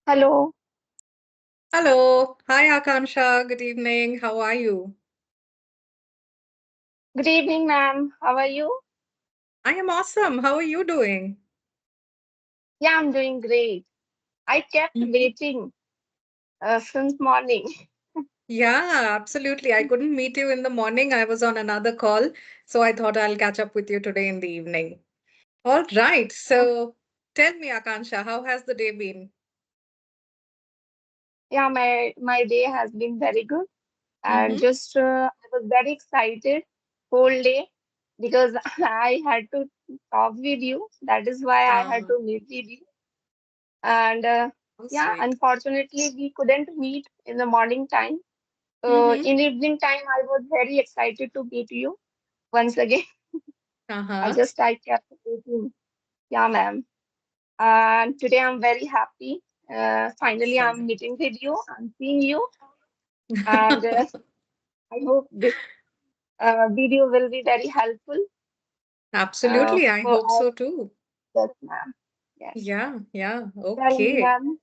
Hello. Hello. Hi, Akanksha. Good evening. How are you? Good evening, ma'am. How are you? I am awesome. How are you doing? Yeah, I'm doing great. I kept Mhm. waiting since morning. Yeah, absolutely. I couldn't meet you in the morning. I was on another call, so I thought I'll catch up with you today in the evening. All right. So tell me, Akanksha, how has the day been? Yeah, my day has been very good, and Mm-hmm. just I was very excited whole day because I had to talk with you. That is why I had Ah, to meet with you. And so yeah, sweet. unfortunately, we couldn't meet in the morning time. Mm-hmm. In evening time, I was very excited to meet you once again. Uh-huh. I kept waiting. Yeah, ma'am. And today I'm very happy. Finally, I'm Excellent. meeting with you. I'm seeing you. And I hope this video will be very helpful Absolutely. I for hope all. so too. Yes, ma'am. Yes. Yeah, yeah. Tell me, Okay. ma'am.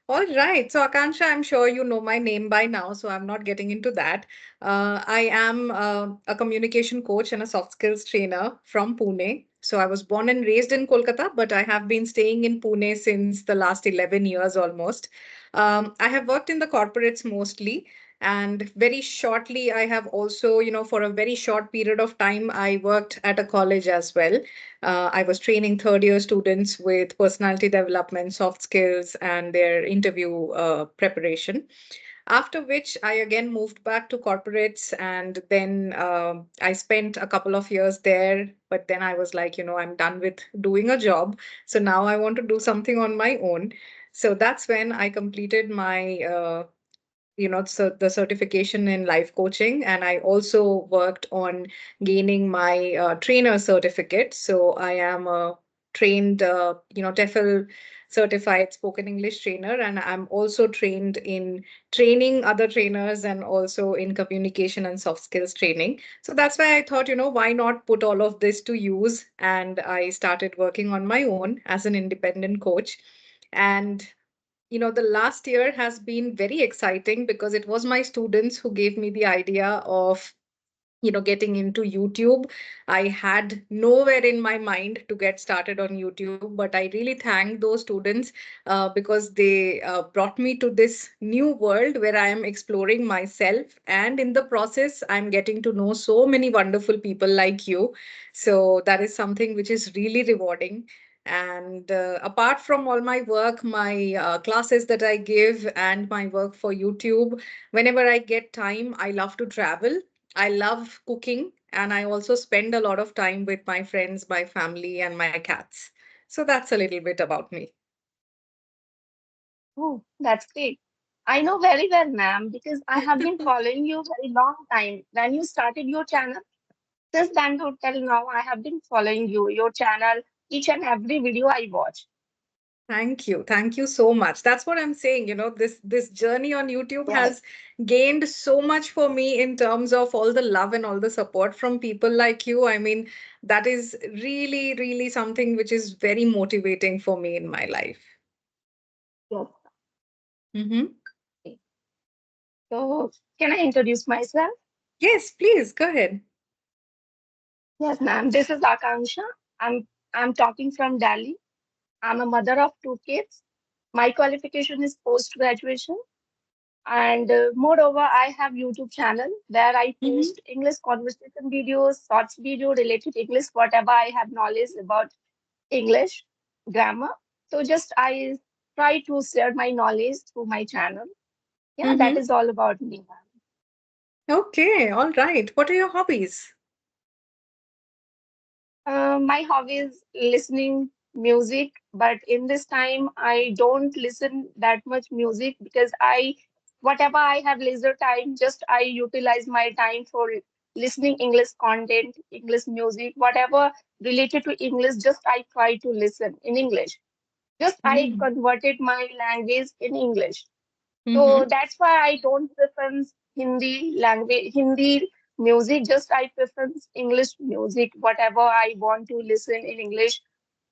All right. So, Akansha, I'm sure you know my name by now, so I'm not getting into that. I am a communication coach and a soft skills trainer from Pune. So, I was born and raised in Kolkata, but I have been staying in Pune since the last 11 years almost. I have worked in the corporates mostly. And very shortly, I have also, for a very short period of time, I worked at a college as well. I was training third year students with personality development, soft skills, and their interview preparation. After which, I again moved back to corporates, and then I spent a couple of years there. But then I was like, I'm done with doing a job. So now I want to do something on my own. So that's when I completed my so the certification in life coaching, and I also worked on gaining my trainer certificate. So I am a trained TEFL certified spoken English trainer, and I'm also trained in training other trainers and also in communication and soft skills training. So that's why I thought, why not put all of this to use, and I started working on my own as an independent coach. And the last year has been very exciting because it was my students who gave me the idea of getting into YouTube. I had nowhere in my mind to get started on YouTube, but I really thank those students because they brought me to this new world where I am exploring myself, and in the process I'm getting to know so many wonderful people like you. So that is something which is really rewarding. And apart from all my work, my classes that I give, and my work for YouTube, whenever I get time, I love to travel. I love cooking, and I also spend a lot of time with my friends, my family, and my cats. So that's a little bit about me. Oh, that's great. I know very well, ma'am, because I have been following you very long time. When you started your channel, since then to till now, I have been following you, your channel, each and every video I watch. Thank you. Thank you so much. That's what I'm saying. This journey on YouTube Yes. has gained so much for me in terms of all the love and all the support from people like you. I mean, that is really, really something which is very motivating for me in my life. Yes. Hmm. Okay. So, can I introduce myself? Yes, please go ahead. Yes, ma'am. This is Akanksha. I'm talking from Delhi. I'm a mother of two kids. My qualification is post graduation, and moreover, I have YouTube channel where I Hmm. post English conversation videos, shorts video related to English, whatever I have knowledge about English grammar. So just I try to share my knowledge through my channel. Yeah, that Hmm. is all about me, ma'am. Okay, all right. What are your hobbies? My hobby is listening music, but in this time I don't listen that much music because whatever I have leisure time, just I utilize my time for listening English content, English music, whatever related to English, just I try to listen in English. Just I Mm-hmm. converted my language in English. So Mm-hmm. that's why I don't prefer Hindi music. Just I prefer English music. Whatever I want to listen in English,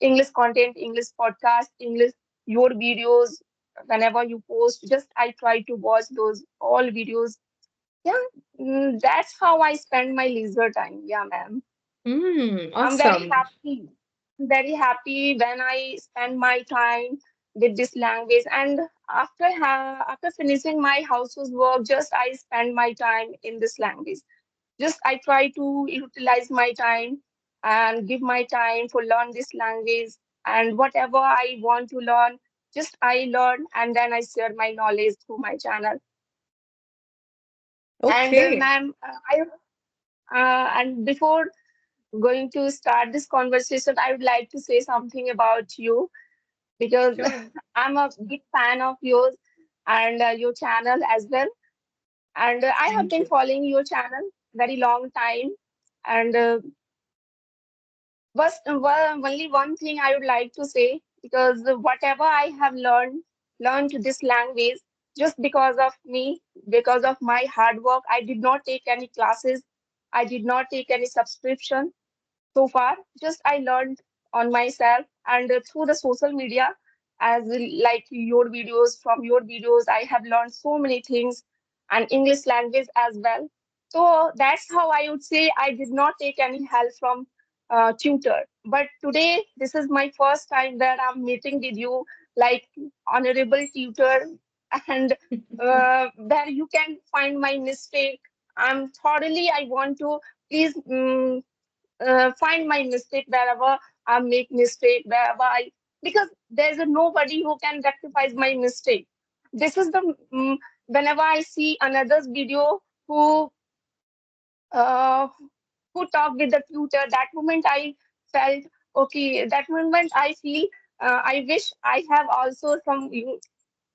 English content, English podcast, English your videos. whenever you post, just I try to watch those all videos. Yeah, that's how I spend my leisure time. Yeah, ma'am. I'm very Awesome. happy. Very happy when I spend my time with this language. And after finishing my household work, just I spend my time in this language. Just I try to utilize my time and give my time for learn this language. And whatever I want to learn, just I learn and then I share my knowledge through my channel. And Okay. ma'am, and before going to start this conversation, I would like to say something about you because Sure. I'm a big fan of yours and your channel as well. And I have Thank been you. following your channel very long time. And only one thing I would like to say because whatever I have learned this language just because of me, because of my hard work. I did not take any classes. I did not take any subscription so far. Just I learned on myself and through the social media, as like your videos. From your videos, I have learned so many things and English language as well. So that's how I would say I did not take any help from tutor. But today, this is my first time that I'm meeting with you, like honorable tutor, and where you can find my mistake. I'm thoroughly. I want to please. Find my mistake wherever I make mistake, wherever I because there's a nobody who can rectify my mistake. This is the whenever I see another's video who uh, who talk with the tutor, that moment I felt okay. That moment I feel I wish I have also some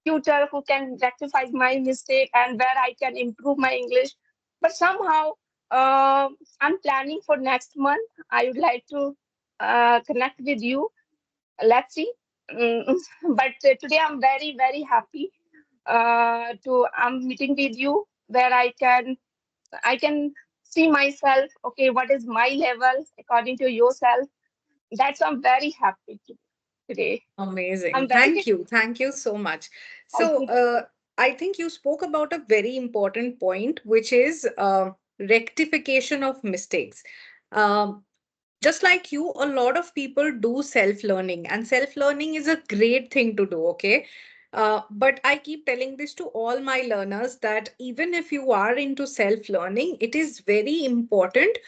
tutor who can rectify my mistake and where I can improve my English. But somehow, I'm planning for next month. I would like to connect with you. Let's see. Mm, but today I'm very, very happy to I'm meeting with you where I can see myself. Okay, what is my level according to yourself? That's I'm very happy today. I'm Amazing. very Thank you. Thank you so much. So, happy. I think you spoke about a very important point, which is rectification of mistakes. Um, just like you, a lot of people do self-learning, and self-learning is a great thing to do, okay? But I keep telling this to all my learners that even if you are into self-learning, it is very important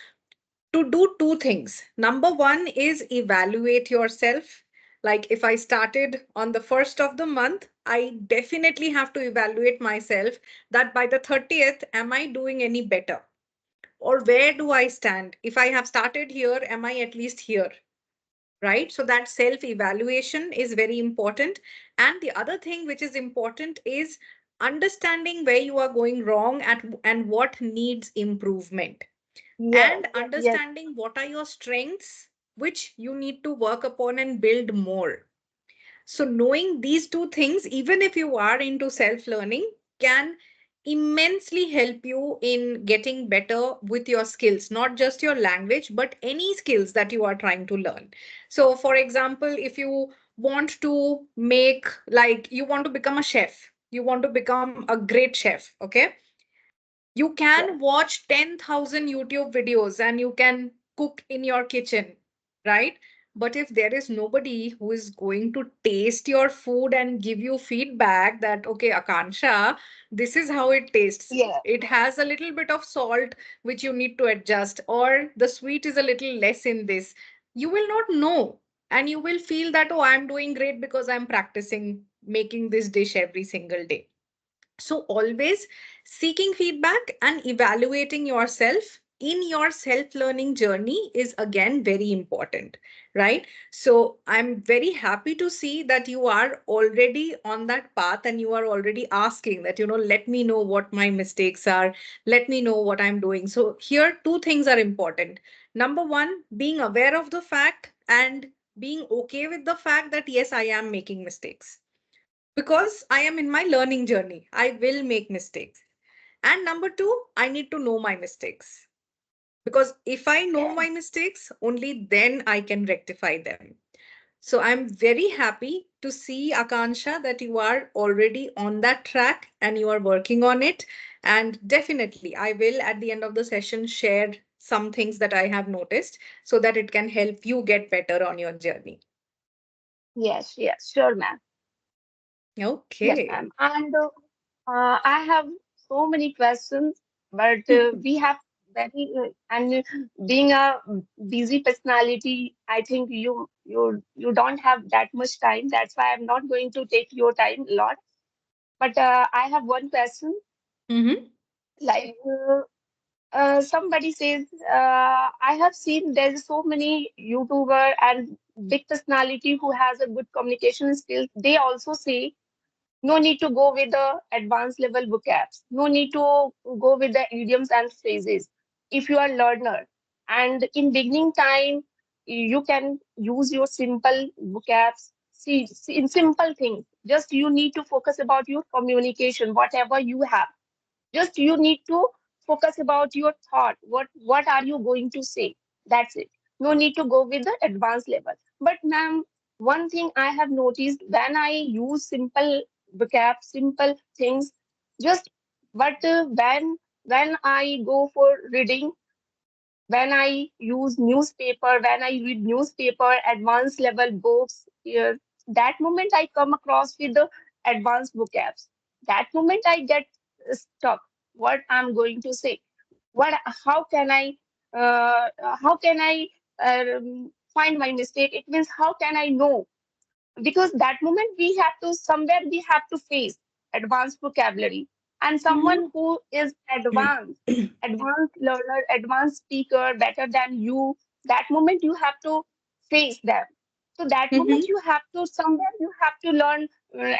to do two things. Number one is evaluate yourself. Like if I started on the first of the month, I definitely have to evaluate myself that by the 30th, am I doing any better? Or where do I stand? If I have started here, am I at least here? Right? So that self evaluation is very important. And the other thing which is important is understanding where you are going wrong at and what needs improvement, Yes, and yes, understanding what are your strengths which you need to work upon and build more. So knowing these two things, even if you are into self learning, can immensely help you in getting better with your skills, not just your language but any skills that you are trying to learn. So for example, if you want to make, like, you want to become a chef, you want to become a great chef, okay, you yes, can watch 10,000 YouTube videos and you can cook in your kitchen, right? But if there is nobody who is going to taste your food and give you feedback that, okay, Akanksha, this is how it tastes. yes. It has a little bit of salt which you need to adjust, or the sweet is a little less in this. You will not know. And you will feel that, oh, I'm doing great because I'm practicing making this dish every single day. So, always seeking feedback and evaluating yourself in your self learning journey is again very important, right? So, I'm very happy to see that you are already on that path and you are already asking that, let me know what my mistakes are, let me know what I'm doing. So, here, two things are important. Number one, being aware of the fact and being okay with the fact that, yes, I am making mistakes because I am in my learning journey. I will make mistakes. And number two, I need to know my mistakes. Because if I know my mistakes, only then I can rectify them. So I'm very happy to see, Akansha, that you are already on that track and you are working on it. And definitely, I will at the end of the session share some things that I have noticed so that it can help you get better on your journey. Yes, yes, sure, ma'am. Yes, Okay. ma'am. And I have so many questions, but we have very and being a busy personality, I think you don't have that much time. That's why I'm not going to take your time a lot. But I have one question. Mm-hmm. Like somebody says, I have seen there's so many YouTuber and big personality who has a good communication skills. They also say no need to go with the advanced level vocabs. No need to go with the idioms and phrases. If you are learner and in beginning time, you can use your simple vocabs. See in simple things. Just you need to focus about your communication, whatever you have. Just you need to focus about your thought. What are you going to say? That's it. No need to go with the advanced level. But ma'am, one thing I have noticed when I use simple vocab, simple things, just but when I go for reading, when I use newspaper, when I read newspaper, advanced level books, that moment I come across with the advanced vocabs. That moment I get stuck. What I'm going to say? What? How can I find my mistake? It means how can I know? Because that moment we have to somewhere we have to face advanced vocabulary and someone Mm-hmm. who is advanced learner, advanced speaker better than you, that moment you have to face them. So that moment Mm-hmm. you have to somewhere you have to learn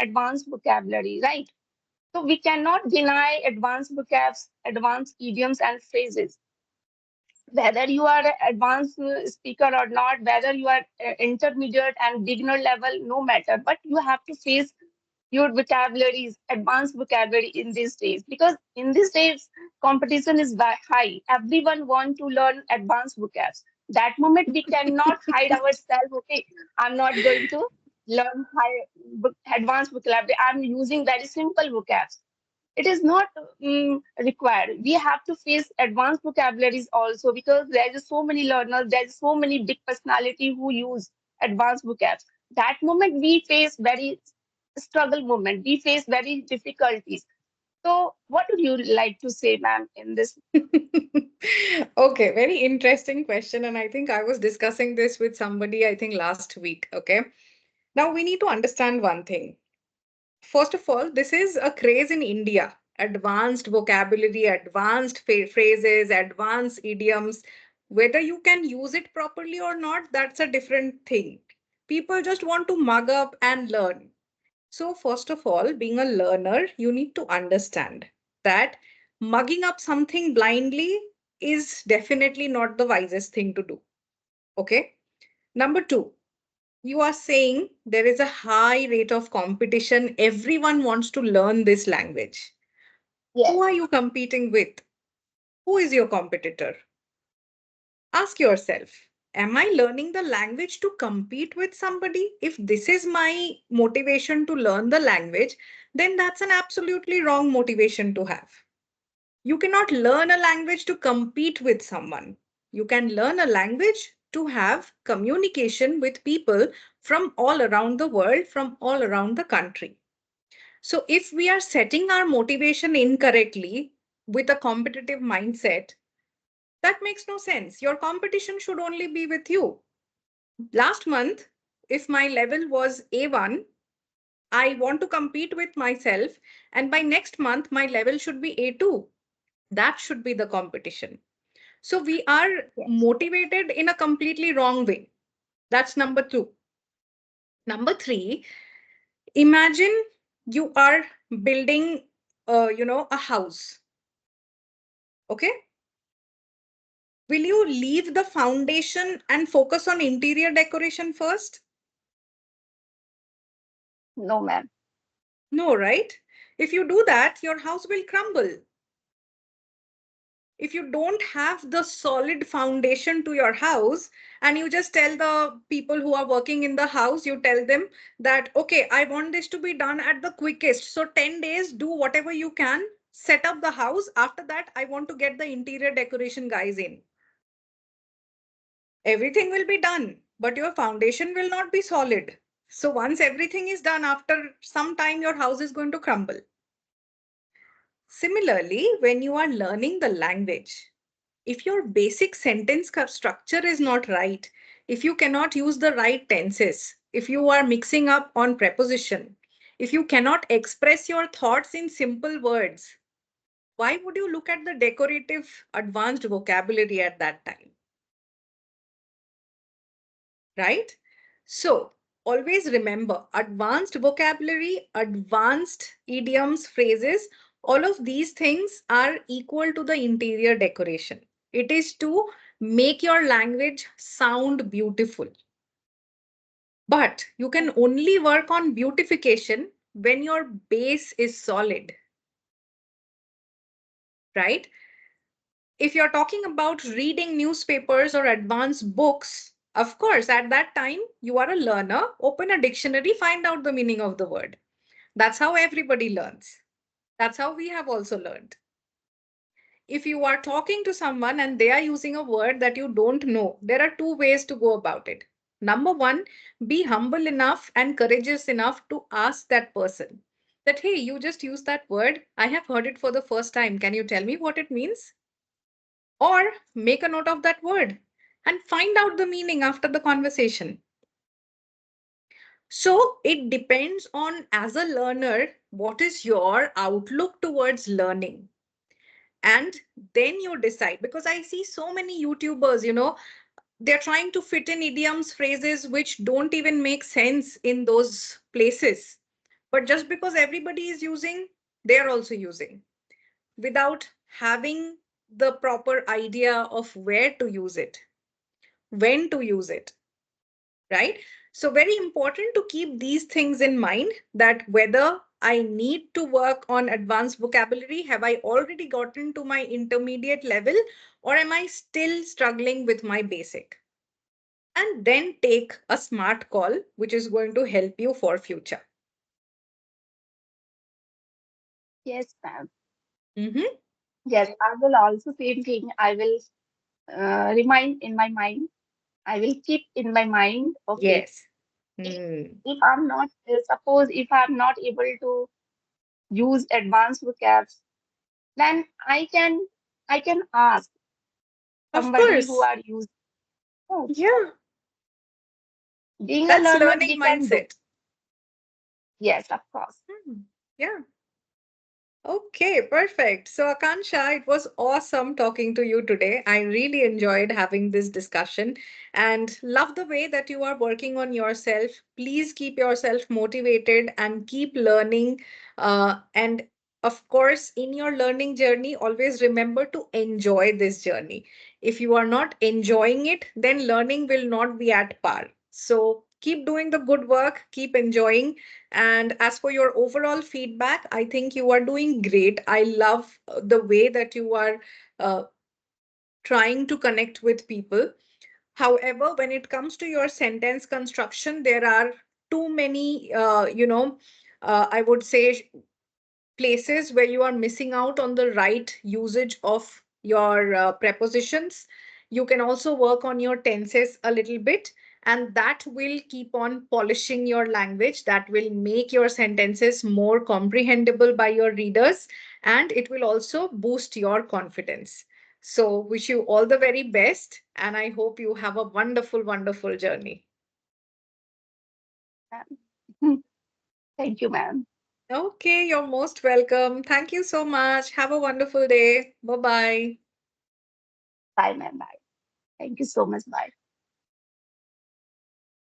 advanced vocabulary, right? So we cannot deny advanced vocabs, advanced idioms and phrases, whether you are an advanced speaker or not, whether you are intermediate and beginner level, no matter. But you have to face your vocabularies, advanced vocabulary in these days, because in these days competition is high. Everyone want to learn advanced vocabs. That moment we cannot hide ourselves. Okay, I'm not going to learn advanced vocabulary. I'm using very simple vocabs. It is not required. We have to face advanced vocabularies also, because there's so many learners, there's so many big personality who use advanced vocabs. That moment we face very struggle moment. We face very difficulties. So what would you like to say, ma'am, in this? Okay, very interesting question. And I think I was discussing this with somebody, I think last week. Okay. Now we need to understand one thing. First of all, this is a craze in India. Advanced vocabulary, advanced phrases, advanced idioms. Whether you can use it properly or not, that's a different thing. People just want to mug up and learn. So, first of all, being a learner, you need to understand that mugging up something blindly is definitely not the wisest thing to do. Okay. Number two, you are saying there is a high rate of competition. Everyone wants to learn this language. Who Yes, are you competing with? Who is your competitor? Ask yourself, am I learning the language to compete with somebody? If this is my motivation to learn the language, then that's an absolutely wrong motivation to have. You cannot learn a language to compete with someone. You can learn a language to have communication with people from all around the world, from all around the country. So, if we are setting our motivation incorrectly with a competitive mindset, that makes no sense. Your competition should only be with you. Last month, if my level was A1, I want to compete with myself, and by next month, my level should be A2. That should be the competition. So we are yes, motivated in a completely wrong way. That's number two. Number three, imagine you are building, a house. Okay. Will you leave the foundation and focus on interior decoration first? no, ma'am. No, right? If you do that, your house will crumble. If you don't have the solid foundation to your house, and you just tell the people who are working in the house, you tell them that, okay, I want this to be done at the quickest. So 10 days, do whatever you can, set up the house. After that, I want to get the interior decoration guys in. Everything will be done, but your foundation will not be solid. So once everything is done, after some time, your house is going to crumble. Similarly, when you are learning the language, if your basic sentence structure is not right, if you cannot use the right tenses, if you are mixing up on preposition, if you cannot express your thoughts in simple words, why would you look at the decorative advanced vocabulary at that time? Right? So always remember, advanced vocabulary, advanced idioms, phrases, all of these things are equal to the interior decoration. It is to make your language sound beautiful. But you can only work on beautification when your base is solid, right? If you're talking about reading newspapers or advanced books, of course, at that time, you are a learner. Open a dictionary, find out the meaning of the word. That's how everybody learns. That's how we have also learned. If you are talking to someone and they are using a word that you don't know, there are two ways to go about it. Number one, be humble enough and courageous enough to ask that person that, hey, you just used that word. I have heard it for the first time. Can you tell me what it means? Or make a note of that word and find out the meaning after the conversation. So it depends on, as a learner, what is your outlook towards learning. And then you decide, because I see so many YouTubers, they're trying to fit in idioms, phrases which don't even make sense in those places. But just because everybody is using, they're also using without having the proper idea of where to use it, when to use it, right? So very important to keep these things in mind, that whether I need to work on advanced vocabulary, have I already gotten to my intermediate level, or am I still struggling with my basic? And then take a smart call, which is going to help you for future. Yes, ma'am. Mm-hmm. Yes, I will also same thing. I will remind in my mind. I will keep in my mind. Okay, Yes. if Mm. if I'm not suppose if I'm not able to use advanced vocabs, then I can ask Of somebody who course. are used. Oh, Yeah. being a That's learner, learning we can do. mindset. Yes, of course. Mm. Yeah. Okay, perfect. So, Akansha, it was awesome talking to you today. I really enjoyed having this discussion and love the way that you are working on yourself. Please keep yourself motivated and keep learning. And of course, in your learning journey, always remember to enjoy this journey. If you are not enjoying it, then learning will not be at par. So, keep doing the good work, keep enjoying, and as for your overall feedback, I think you are doing great. I love the way that you are uh, trying to connect with people. However, when it comes to your sentence construction, there are too many, I would say, places where you are missing out on the right usage of your prepositions. You can also work on your tenses a little bit, and that will keep on polishing your language. That will make your sentences more comprehensible by your readers, and it will also boost your confidence. So, wish you all the very best, and I hope you have a wonderful, wonderful journey. Ma'am. Thank you, ma'am. Okay, you're most welcome. Thank you so much. Have a wonderful day. Bye bye. Bye, ma'am. Bye. Thank you so much. Bye.